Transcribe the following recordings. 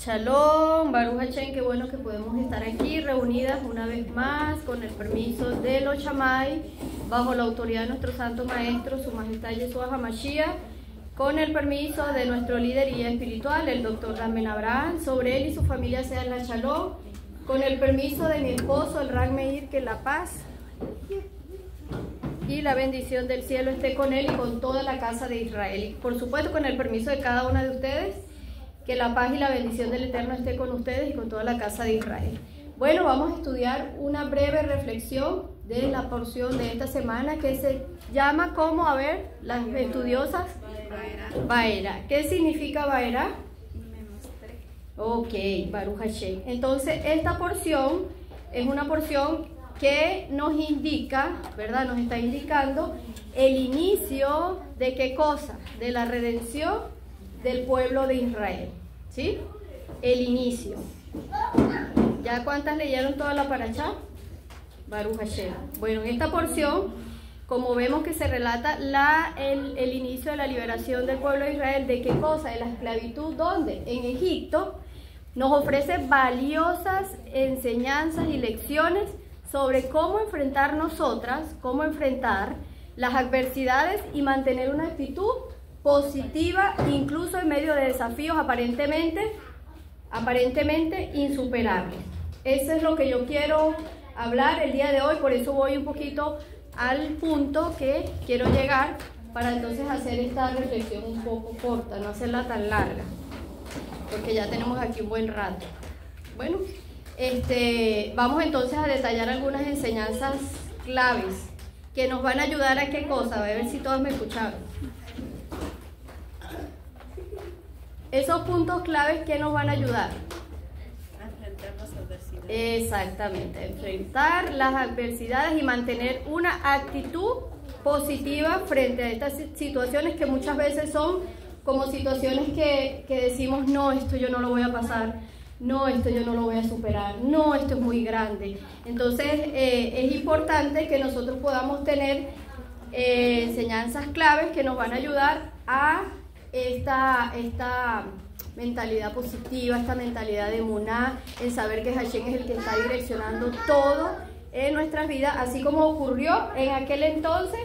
Shalom, Baruch Hashem, qué bueno que podemos estar aquí reunidas una vez más con el permiso de los Shammai, bajo la autoridad de nuestro santo maestro, su majestad Yeshua HaMashiach, con el permiso de nuestro líder y guía espiritual, el doctor Dan Ben Abraham, sobre él y su familia sea la Shalom, con el permiso de mi esposo, el Rag Meir, que la paz y la bendición del cielo esté con él y con toda la casa de Israel. Y por supuesto, con el permiso de cada una de ustedes, que la paz y la bendición del Eterno esté con ustedes y con toda la casa de Israel. Bueno, vamos a estudiar una breve reflexión de la porción de esta semana que se llama, ¿cómo? A ver, las estudiosas. Baera. ¿Qué significa Baera? Ok, Baruch Hashem. Entonces, esta porción es una porción que nos indica, ¿verdad? Nos está indicando el inicio de ¿qué cosa? De la redención del pueblo de Israel, ¿sí? El inicio. ¿Ya cuántas leyeron toda la parashá? Baruch Hashem. Bueno, en esta porción, como vemos que se relata el inicio de la liberación del pueblo de Israel, ¿de qué cosa? De la esclavitud, ¿dónde? En Egipto, nos ofrece valiosas enseñanzas y lecciones sobre cómo enfrentar nosotras, cómo enfrentar las adversidades y mantener una actitud positiva, incluso en medio de desafíos aparentemente insuperables. Eso es lo que yo quiero hablar el día de hoy, por eso voy un poquito al punto que quiero llegar, para entonces hacer esta reflexión un poco corta, no hacerla tan larga, porque ya tenemos aquí un buen rato. Bueno, vamos entonces a detallar algunas enseñanzas claves que nos van a ayudar a qué cosa, a ver si todos me escucharon. Esos puntos claves que nos van a ayudar a enfrentar las adversidades. Exactamente, enfrentar las adversidades y mantener una actitud positiva frente a estas situaciones que muchas veces son como situaciones que decimos, no, esto yo no lo voy a pasar, no, esto yo no lo voy a superar, no, esto es muy grande. Entonces es importante que nosotros podamos tener enseñanzas claves que nos van a ayudar a esta mentalidad positiva, esta mentalidad de Emuná, en saber que Hashem es el que está direccionando todo en nuestras vidas, así como ocurrió en aquel entonces,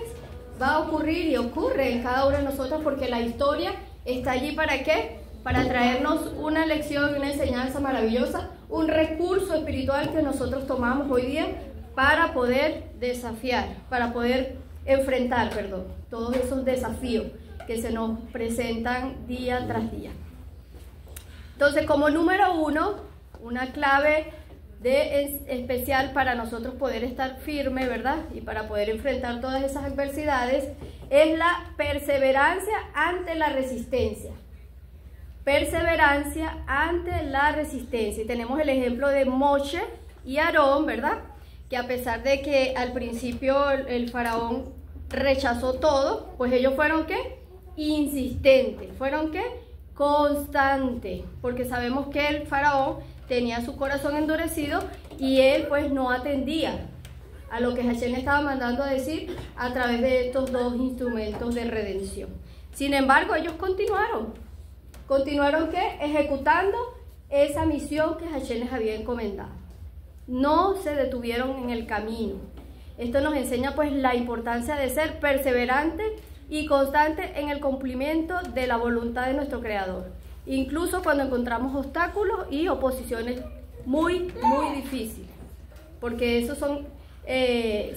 va a ocurrir y ocurre en cada uno de nosotros, porque la historia está allí ¿para qué? Para traernos una lección y una enseñanza maravillosa, un recurso espiritual que nosotros tomamos hoy día para poder desafiar, para poder enfrentar, todos esos desafíos que se nos presentan día tras día. Entonces, como número uno, una clave especial para nosotros poder estar firme, ¿verdad? Y para poder enfrentar todas esas adversidades, es la perseverancia ante la resistencia. Perseverancia ante la resistencia. Y tenemos el ejemplo de Moshe y Aarón, ¿verdad? Que a pesar de que al principio el faraón rechazó todo, pues ellos fueron ¿qué? Insistentes, fueron ¿qué? Constantes, porque sabemos que el faraón tenía su corazón endurecido y él pues no atendía a lo que Hashem estaba mandando a decir a través de estos dos instrumentos de redención. Sin embargo, ellos continuaron ¿qué? Ejecutando esa misión que Hashem les había encomendado. No se detuvieron en el camino. Esto nos enseña pues la importancia de ser perseverante y constante en el cumplimiento de la voluntad de nuestro Creador, incluso cuando encontramos obstáculos y oposiciones muy difíciles, porque esos son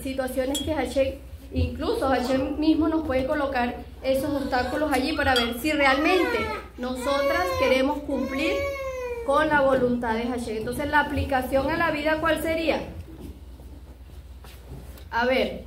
situaciones que Hashem mismo nos puede colocar esos obstáculos allí para ver si realmente nosotras queremos cumplir con la voluntad de Hashem. Entonces, la aplicación a la vida, ¿cuál sería? A ver,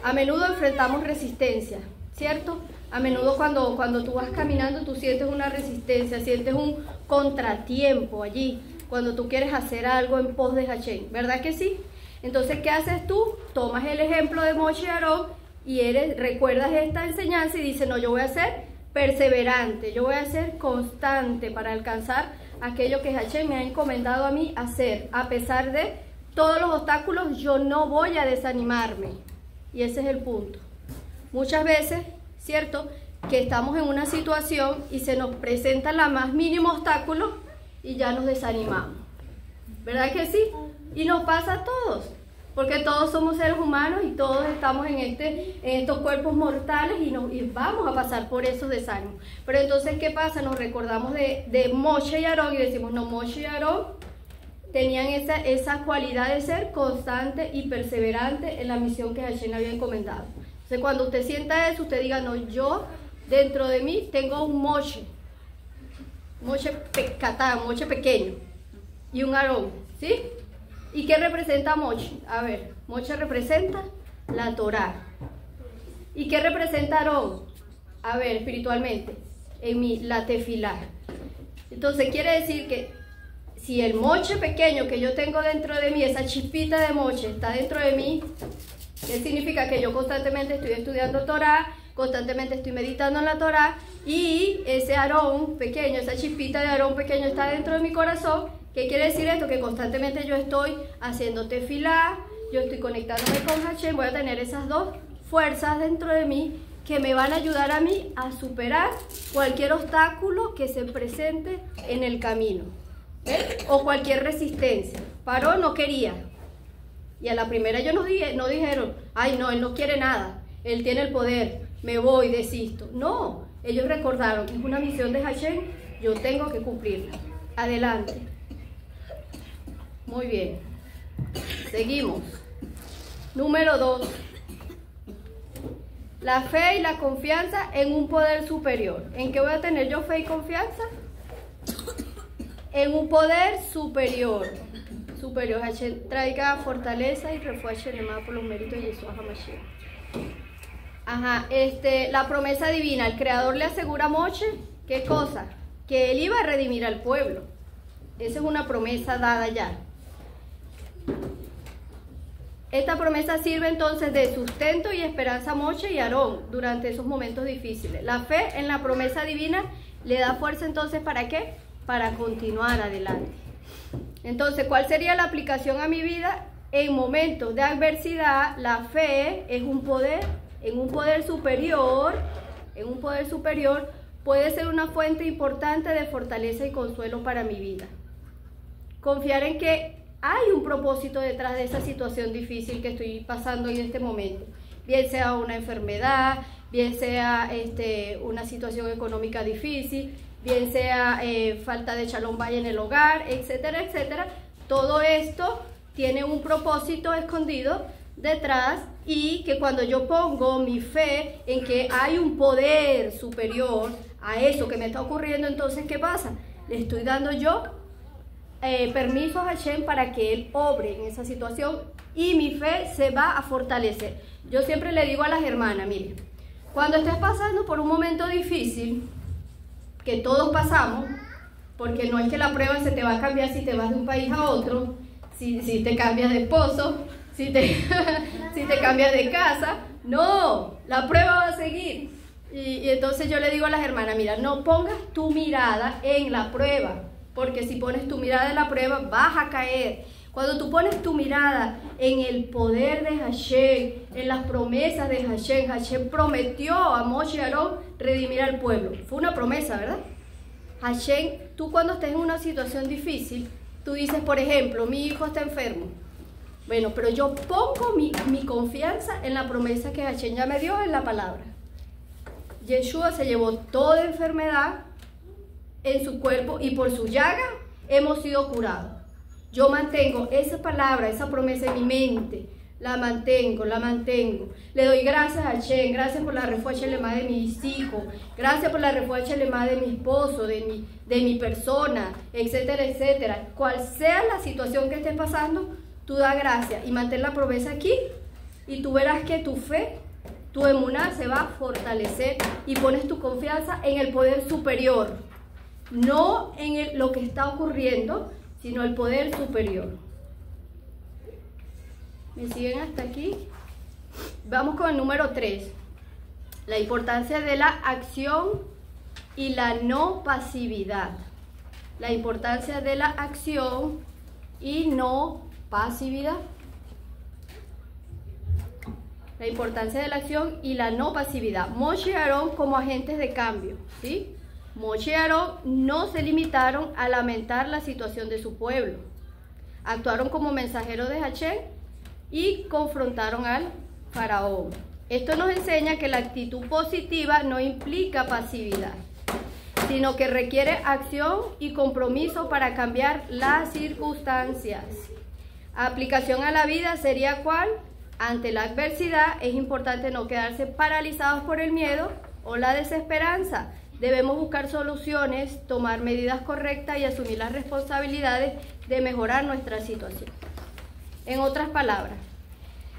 a menudo enfrentamos resistencia, ¿cierto? A menudo cuando tú vas caminando, tú sientes una resistencia, sientes un contratiempo allí, cuando tú quieres hacer algo en pos de Hashem, ¿verdad que sí? Entonces, ¿qué haces tú? Tomas el ejemplo de Moshe y Aarón y recuerdas esta enseñanza y dices, no, yo voy a ser perseverante, yo voy a ser constante para alcanzar aquello que Hashem me ha encomendado a mí hacer. A pesar de todos los obstáculos, yo no voy a desanimarme. Y ese es el punto. Muchas veces, ¿cierto?, que estamos en una situación y se nos presenta la más mínimo obstáculo y ya nos desanimamos. ¿Verdad que sí? Y nos pasa a todos, porque todos somos seres humanos y todos estamos en estos cuerpos mortales y vamos a pasar por esos desánimos. Pero entonces, ¿qué pasa? Nos recordamos de Moshe y Aarón y decimos, no, Moshe y Aarón tenían esa cualidad de ser constante y perseverante en la misión que Hashem había encomendado. Entonces, cuando usted sienta eso, usted diga, no, yo dentro de mí tengo un Moshe pequeño y un Aarón, ¿sí? ¿Y qué representa Moshe? A ver, Moshe representa la Torá. ¿Y qué representa Aarón? A ver, espiritualmente, en mí, la tefilá. Entonces quiere decir que si el Moshe pequeño que yo tengo dentro de mí, esa chispita de Moshe está dentro de mí, ¿qué significa? Que yo constantemente estoy estudiando Torá, constantemente estoy meditando en la Torá, y ese Aarón pequeño, esa chispita de Aarón pequeño está dentro de mi corazón. ¿Qué quiere decir esto? Que constantemente yo estoy haciendo tefilá, yo estoy conectándome con Hashem, voy a tener esas dos fuerzas dentro de mí que me van a ayudar a mí a superar cualquier obstáculo que se presente en el camino, o cualquier resistencia. Paró, no quería. Y a la primera ellos no dijeron, ay no, él no quiere nada, él tiene el poder, me voy, desisto. No, ellos recordaron que es una misión de Hashem, yo tengo que cumplirla. Adelante. Muy bien, seguimos. Número 2. La fe y la confianza en un poder superior. ¿En qué voy a tener yo fe y confianza? En un poder superior. Hashem traiga fortaleza y refuerzo por los méritos de Yeshua HaMashiach. Ajá, la promesa divina. El Creador le asegura a Moshe, ¿qué cosa? Que él iba a redimir al pueblo. Esa es una promesa dada ya. Esta promesa sirve entonces de sustento y esperanza a Moshe y Aarón durante esos momentos difíciles. La fe en la promesa divina le da fuerza entonces, ¿para qué? Para continuar adelante. Entonces, ¿cuál sería la aplicación a mi vida? En momentos de adversidad, la fe es un poder, en un poder superior, puede ser una fuente importante de fortaleza y consuelo para mi vida. Confiar en que hay un propósito detrás de esa situación difícil que estoy pasando en este momento. Bien sea una enfermedad, bien sea una situación económica difícil, bien sea falta de shalom bayit en el hogar, etcétera, etcétera. Todo esto tiene un propósito escondido detrás, y que cuando yo pongo mi fe en que hay un poder superior a eso que me está ocurriendo, entonces ¿qué pasa? Le estoy dando yo permiso a Hashem para que Él obre en esa situación y mi fe se va a fortalecer. Yo siempre le digo a las hermanas, mire, cuando estés pasando por un momento difícil, que todos pasamos, porque no es que la prueba se te va a cambiar si te vas de un país a otro, si te cambias de esposo, si te cambias de casa, no, la prueba va a seguir. Y entonces yo le digo a las hermanas, mira, no pongas tu mirada en la prueba, porque si pones tu mirada en la prueba vas a caer. Cuando tú pones tu mirada en el poder de Hashem, en las promesas de Hashem, Hashem prometió a Moshe y Aarón redimir al pueblo. Fue una promesa, ¿verdad? Hashem, tú cuando estés en una situación difícil, tú dices, por ejemplo, mi hijo está enfermo. Bueno, pero yo pongo mi confianza en la promesa que Hashem ya me dio en la palabra. Yeshua se llevó toda enfermedad en su cuerpo y por su llaga hemos sido curados. Yo mantengo esa palabra, esa promesa en mi mente, la mantengo. Le doy gracias a Hashem, gracias por la refuerza lema de mis hijos, gracias por la refuerza lema de mi esposo, de mi persona, etcétera, etcétera. Cual sea la situación que estés pasando, tú da gracias y mantén la promesa aquí, y tú verás que tu fe, tu emuná se va a fortalecer y pones tu confianza en el poder superior, no en lo que está ocurriendo, sino el poder superior. ¿Me siguen hasta aquí? Vamos con el número 3. La importancia de la acción y la no pasividad. La importancia de la acción y no pasividad. La importancia de la acción y la no pasividad. Moshe y Aarón como agentes de cambio, ¿sí? Moshe y Aarón no se limitaron a lamentar la situación de su pueblo. Actuaron como mensajeros de Hashem y confrontaron al faraón. Esto nos enseña que la actitud positiva no implica pasividad, sino que requiere acción y compromiso para cambiar las circunstancias. Aplicación a la vida sería ¿cuál? Ante la adversidad es importante no quedarse paralizados por el miedo o la desesperanza. Debemos buscar soluciones, tomar medidas correctas y asumir las responsabilidades de mejorar nuestra situación. En otras palabras,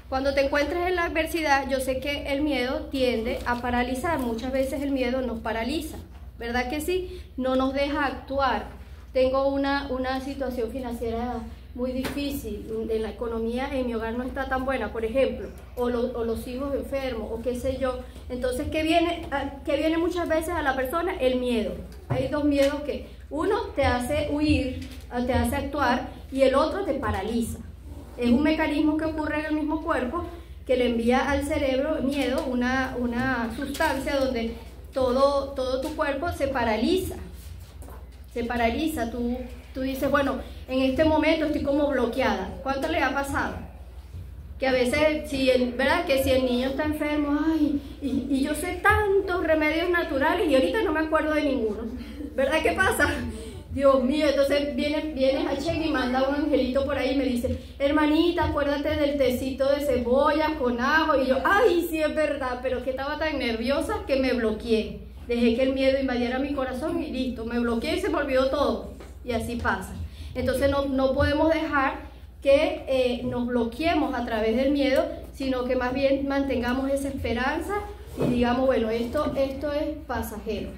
cuando te encuentres en la adversidad, yo sé que el miedo tiende a paralizar. Muchas veces el miedo nos paraliza, ¿verdad que sí? No nos deja actuar. Tengo una situación financiera muy difícil, de la economía en mi hogar no está tan buena, por ejemplo, o los hijos enfermos, o qué sé yo. Entonces, ¿qué viene muchas veces a la persona? El miedo. Hay dos miedos que uno te hace huir, te hace actuar, y el otro te paraliza. Es un mecanismo que ocurre en el mismo cuerpo que le envía al cerebro miedo, una sustancia donde todo tu cuerpo se paraliza. Se paraliza, tú dices, bueno, en este momento estoy como bloqueada. ¿Cuánto le ha pasado? Que a veces, ¿verdad? Que si el niño está enfermo, ay, y yo sé tantos remedios naturales y ahorita no me acuerdo de ninguno. ¿Verdad que pasa? Dios mío, entonces viene Hashem y manda un angelito por ahí y me dice, hermanita, acuérdate del tecito de cebolla con ajo. Y yo, ay, sí es verdad, pero que estaba tan nerviosa que me bloqueé. Dejé que el miedo invadiera mi corazón y listo, me bloqueé y se me olvidó todo. Y así pasa. Entonces no podemos dejar que nos bloqueemos a través del miedo, sino que más bien mantengamos esa esperanza y digamos, bueno, esto es pasajero.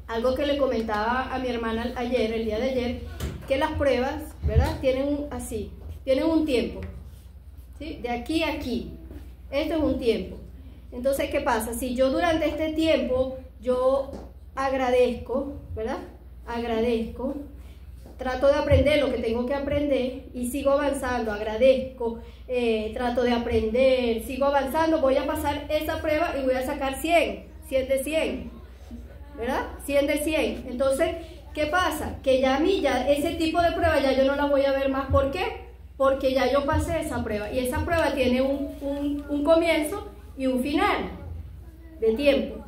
Algo que le comentaba a mi hermana ayer, el día de ayer, que las pruebas, ¿verdad? Tienen un tiempo, ¿sí? De aquí a aquí. Esto es un tiempo. Entonces, ¿qué pasa? Si yo durante este tiempo, yo agradezco, ¿verdad? Agradezco, trato de aprender lo que tengo que aprender y sigo avanzando, agradezco, trato de aprender, sigo avanzando, voy a pasar esa prueba y voy a sacar 100 de 100, ¿verdad? 100 de 100. Entonces, ¿qué pasa? Que ya a mí, ese tipo de prueba ya yo no la voy a ver más. ¿Por qué? Porque ya yo pasé esa prueba y esa prueba tiene un comienzo y un final de tiempo.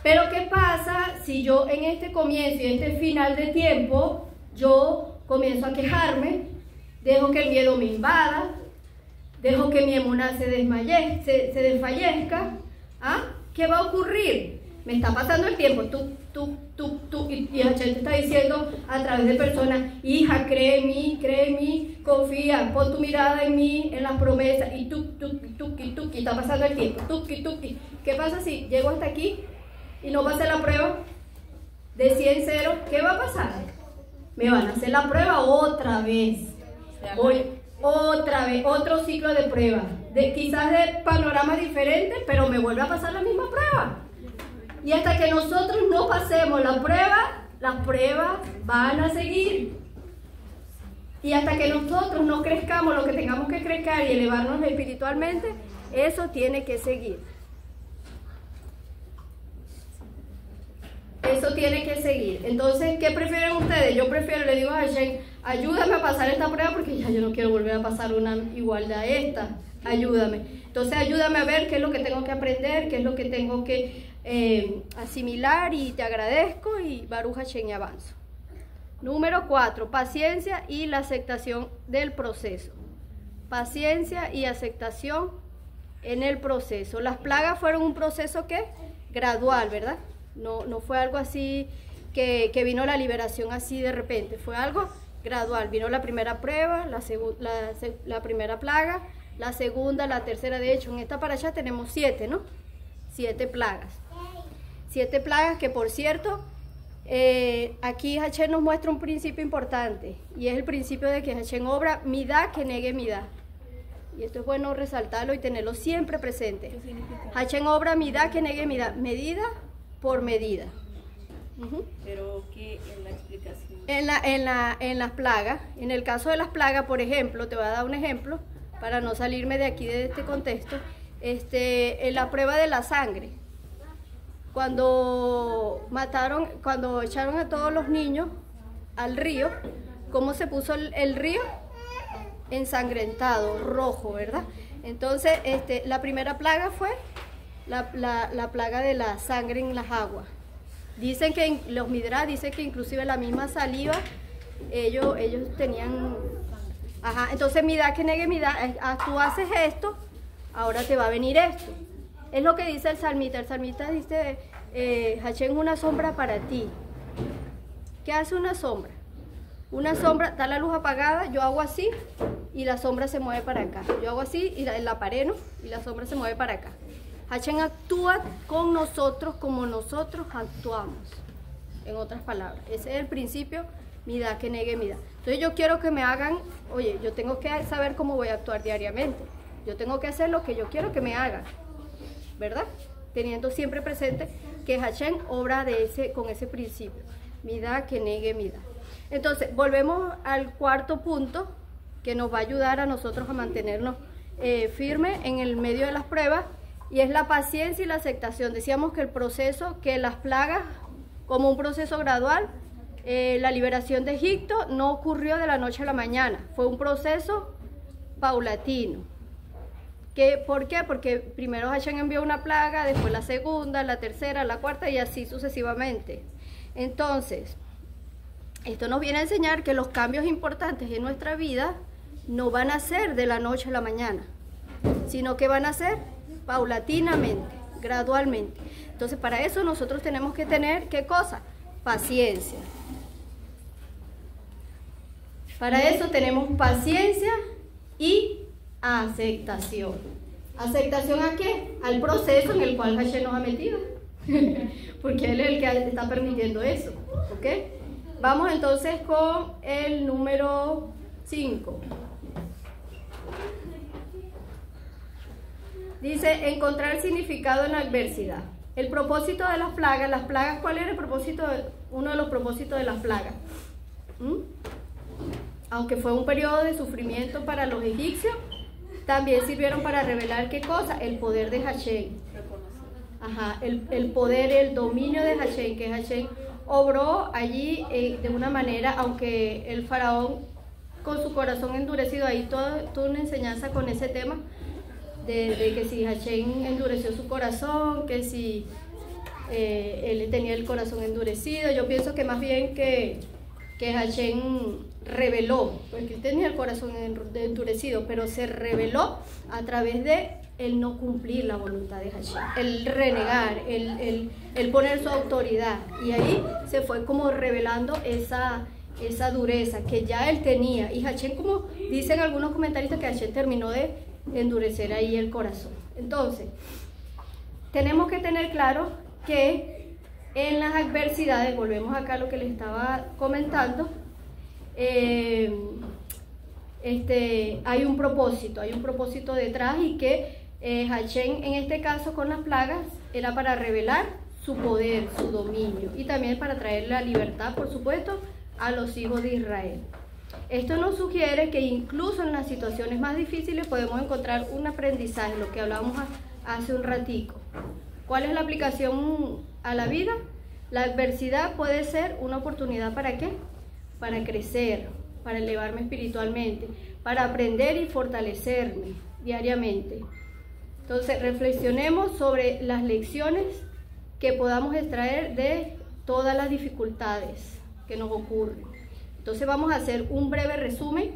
Pero ¿qué pasa si yo en este comienzo y este final de tiempo yo comienzo a quejarme, dejo que el miedo me invada, dejo que mi emuná se desfallezca? ¿Ah? ¿Qué va a ocurrir? Me está pasando el tiempo, y Hashem te está diciendo a través de personas, hija, cree en mí, confía, pon tu mirada en mí, en las promesas, y está pasando el tiempo, ¿Qué pasa si llego hasta aquí y no pasé la prueba de 100-0? ¿Qué va a pasar? Me van a hacer la prueba otra vez, otro ciclo de prueba, quizás de panorama diferente, pero me vuelve a pasar la misma prueba. Y hasta que nosotros no pasemos la prueba, las pruebas van a seguir. Y hasta que nosotros no crezcamos lo que tengamos que crecer y elevarnos espiritualmente, eso tiene que seguir. Eso tiene que seguir. Entonces, ¿qué prefieren ustedes? Yo prefiero, le digo a Hashem, ayúdame a pasar esta prueba porque ya yo no quiero volver a pasar una igual a esta. Ayúdame. Entonces, ayúdame a ver qué es lo que tengo que aprender, qué es lo que tengo que asimilar, y te agradezco y Baruch Hashem y avanzo. Número 4, paciencia y la aceptación del proceso. Paciencia y aceptación en el proceso. Las plagas fueron un proceso que gradual, ¿verdad? No fue algo así que vino la liberación así de repente, fue algo gradual. Vino la primera prueba, la primera plaga, la segunda, la tercera. De hecho, en esta parasha tenemos 7, ¿no? 7 plagas. 7 plagas que, por cierto, aquí Hashem nos muestra un principio importante, y es el principio de que Hashem obra midá que negue midá. Y esto es bueno resaltarlo y tenerlo siempre presente. ¿Qué significa? Hashem obra midá que negue midá, medida por medida. Pero ¿qué en la explicación? En las plagas, en el caso de las plagas, por ejemplo, te voy a dar un ejemplo para no salirme de aquí de este contexto. En la prueba de la sangre, cuando echaron a todos los niños al río, ¿cómo se puso el río? Ensangrentado, rojo, ¿verdad? Entonces, la primera plaga fue la plaga de la sangre en las aguas. Dicen que los Midrash dicen que inclusive la misma saliva, ellos tenían... Ajá, entonces Midá que negue Midá, tú haces esto, ahora te va a venir esto. Es lo que dice el salmista. El salmista dice, Hashem es una sombra para ti. ¿Qué hace una sombra? Una sombra, está la luz apagada, yo hago así y la sombra se mueve para acá. Yo hago así y la paré, ¿no? Y la sombra se mueve para acá. Hashem actúa con nosotros como nosotros actuamos. En otras palabras, ese es el principio, Midá que negue Midá. Entonces yo quiero que me hagan, oye, yo tengo que saber cómo voy a actuar diariamente. Yo tengo que hacer lo que yo quiero que me hagan, ¿verdad? Teniendo siempre presente que Hashem obra con ese principio, Midá que negue Midá. Entonces, volvemos al cuarto punto que nos va a ayudar a nosotros a mantenernos firmes en el medio de las pruebas, y es la paciencia y la aceptación. Decíamos que el proceso, que las plagas, como un proceso gradual, la liberación de Egipto no ocurrió de la noche a la mañana, fue un proceso paulatino. ¿Por qué? Porque primero Hashem envió una plaga, después la segunda, la tercera, la cuarta y así sucesivamente. Entonces, esto nos viene a enseñar que los cambios importantes en nuestra vida no van a ser de la noche a la mañana, sino que van a ser paulatinamente, gradualmente. Entonces, para eso nosotros tenemos que tener, ¿qué cosa? Paciencia. Para eso tenemos paciencia y aceptación. ¿Aceptación a qué? Al proceso en el cual Hashem nos ha metido. Porque Él es el que está permitiendo eso. ¿Ok? Vamos entonces con el número 5. Dice, encontrar significado en la adversidad. El propósito de las plagas, ¿cuál era el propósito? Uno de los propósitos de las plagas. Aunque fue un periodo de sufrimiento para los egipcios, también sirvieron para revelar ¿qué cosa? El poder de Hashem. Ajá, el poder, el dominio de Hashem, que Hashem obró allí de una manera, aunque el faraón con su corazón endurecido, ahí toda una enseñanza con ese tema, de que si Hashem endureció su corazón, que si él tenía el corazón endurecido. Yo pienso que más bien que Hashem reveló, porque él tenía el corazón endurecido, pero se reveló a través de el no cumplir la voluntad de Hashem, el renegar, el poner su autoridad, y ahí se fue como revelando esa dureza que ya él tenía, y Hashem, como dicen algunos comentaristas, que Hashem terminó de endurecer ahí el corazón. Entonces, tenemos que tener claro que en las adversidades, volvemos acá a lo que les estaba comentando, hay un propósito detrás, y que Hashem en este caso con las plagas era para revelar su poder, su dominio, y también para traer la libertad, por supuesto, a los hijos de Israel. Esto nos sugiere que incluso en las situaciones más difíciles podemos encontrar un aprendizaje, lo que hablábamos hace un ratico. ¿Cuál es la aplicación a la vida? La adversidad puede ser una oportunidad ¿para qué? Para crecer, para elevarme espiritualmente, para aprender y fortalecerme diariamente. Entonces, reflexionemos sobre las lecciones que podamos extraer de todas las dificultades que nos ocurren. Entonces, vamos a hacer un breve resumen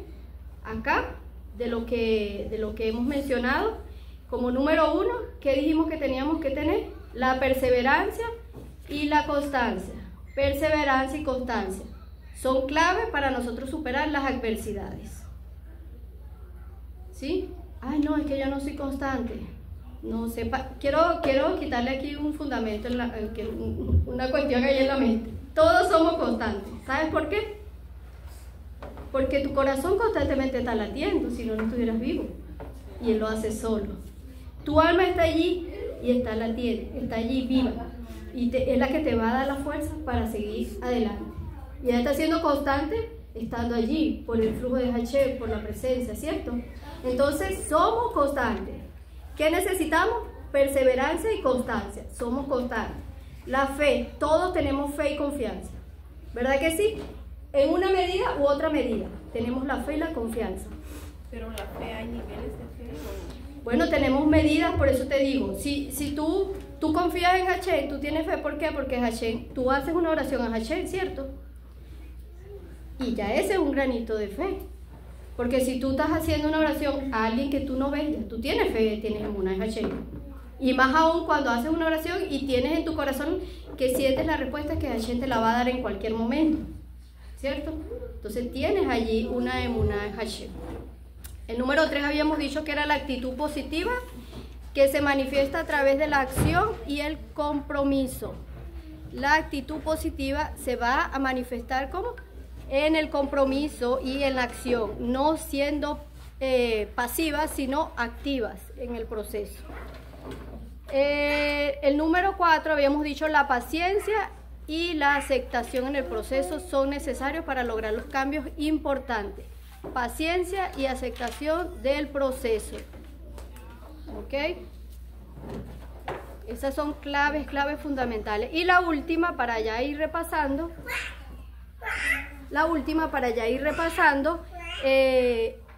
acá de lo que hemos mencionado. Como número 1, ¿qué dijimos que teníamos que tener? La perseverancia y la constancia. Perseverancia y constancia son clave para nosotros superar las adversidades. ¿Sí? Ay, no, es que yo no soy constante. No sepa. Quiero quitarle aquí un fundamento, una cuestión ahí en la mente. Todos somos constantes. ¿Sabes por qué? Porque tu corazón constantemente está latiendo, si no, no estuvieras vivo. Y Él lo hace solo. Tu alma está allí y está latiendo, está allí viva. Y es la que te va a dar la fuerza para seguir adelante. Y ella está siendo constante estando allí, por el flujo de Hashem, por la presencia, ¿cierto? Entonces, somos constantes. ¿Qué necesitamos? Perseverancia y constancia. Somos constantes. La fe, todos tenemos fe y confianza, ¿verdad que sí? En una medida u otra medida, tenemos la fe y la confianza. Pero la fe, ¿hay niveles de fe? Bueno, tenemos medidas, por eso te digo, si tú confías en Hashem, tú tienes fe, ¿por qué? Porque Hashem, tú haces una oración a Hashem, ¿cierto? Y ya ese es un granito de fe. Porque si tú estás haciendo una oración a alguien que tú no ves, ya tú tienes fe, tienes emuná en Hashem. Y más aún cuando haces una oración y tienes en tu corazón que sientes la respuesta que Hashem te la va a dar en cualquier momento, ¿cierto? Entonces tienes allí una emuná en Hashem. El número 3 habíamos dicho que era la actitud positiva, que se manifiesta a través de la acción y el compromiso. La actitud positiva se va a manifestar como en el compromiso y en la acción, no siendo pasivas, sino activas en el proceso. El número 4 habíamos dicho la paciencia y la aceptación en el proceso son necesarios para lograr los cambios importantes. Paciencia y aceptación del proceso. ¿Ok? Esas son claves fundamentales. Y la última, para ya ir repasando,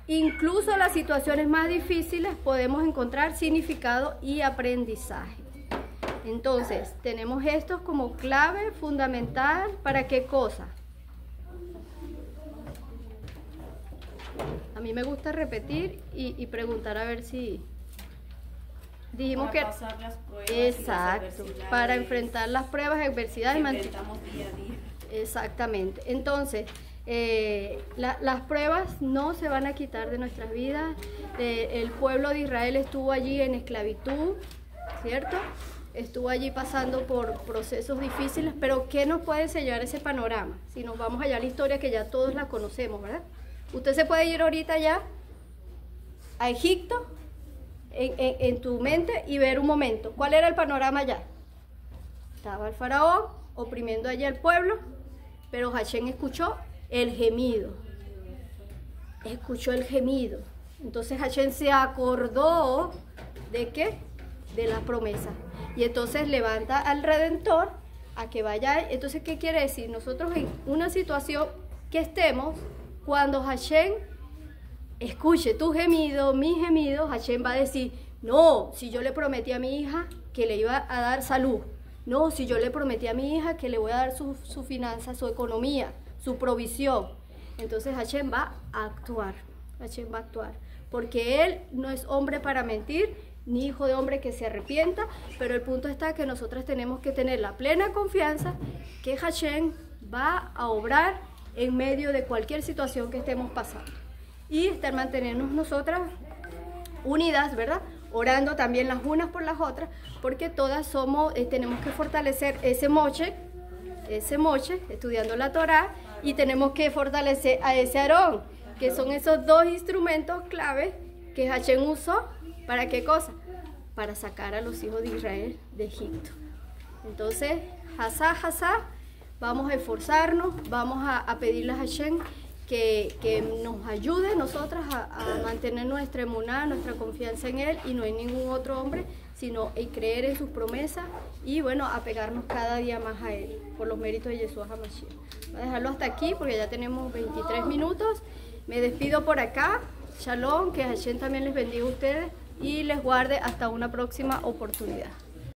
incluso las situaciones más difíciles podemos encontrar significado y aprendizaje. Entonces, tenemos estos como clave fundamental. ¿Para qué cosa? A mí me gusta repetir y preguntar a ver si... Dijimos para que... pasar las pruebas. Exacto, para enfrentar las pruebas, adversidades. Enfrentamos día a día. Exactamente. Entonces, las pruebas no se van a quitar de nuestras vidas. El pueblo de Israel estuvo allí en esclavitud, ¿cierto? Estuvo allí pasando por procesos difíciles, pero ¿qué nos puede enseñar ese panorama? Si nos vamos allá a la historia que ya todos la conocemos, ¿verdad? Usted se puede ir ahorita ya a Egipto en tu mente y ver un momento. ¿Cuál era el panorama allá? Estaba el faraón oprimiendo allá al pueblo, pero Hashem escuchó el gemido. Escuchó el gemido. Entonces Hashem se acordó ¿de qué? De la promesa. Y entonces levanta al Redentor a que vaya. Entonces, ¿qué quiere decir? Nosotros en una situación que estemos, cuando Hashem escuche tu gemido, mi gemido, Hashem va a decir, no, si yo le prometí a mi hija que le iba a dar salud, no, si yo le prometí a mi hija que le voy a dar su finanza, su economía, su provisión, entonces Hashem va a actuar, porque Él no es hombre para mentir, ni hijo de hombre que se arrepienta, pero el punto está que nosotros tenemos que tener la plena confianza que Hashem va a obrar en medio de cualquier situación que estemos pasando. Y estar mantenernos nosotras unidas, ¿verdad? Orando también las unas por las otras, porque todas somos, tenemos que fortalecer ese moche, estudiando la Torá, y tenemos que fortalecer a ese Aarón, que son esos dos instrumentos clave que Hashem usó, ¿para qué cosa? Para sacar a los hijos de Israel de Egipto. Entonces, Hasá, vamos a esforzarnos, vamos a pedirle a Hashem que nos ayude nosotras a mantener nuestra emuná, nuestra confianza en Él, y no en ningún otro hombre, sino en creer en sus promesas y bueno, apegarnos cada día más a Él, por los méritos de Yeshua HaMashiach. Voy a dejarlo hasta aquí porque ya tenemos 23 minutos. Me despido por acá. Shalom, que Hashem también les bendiga a ustedes y les guarde hasta una próxima oportunidad.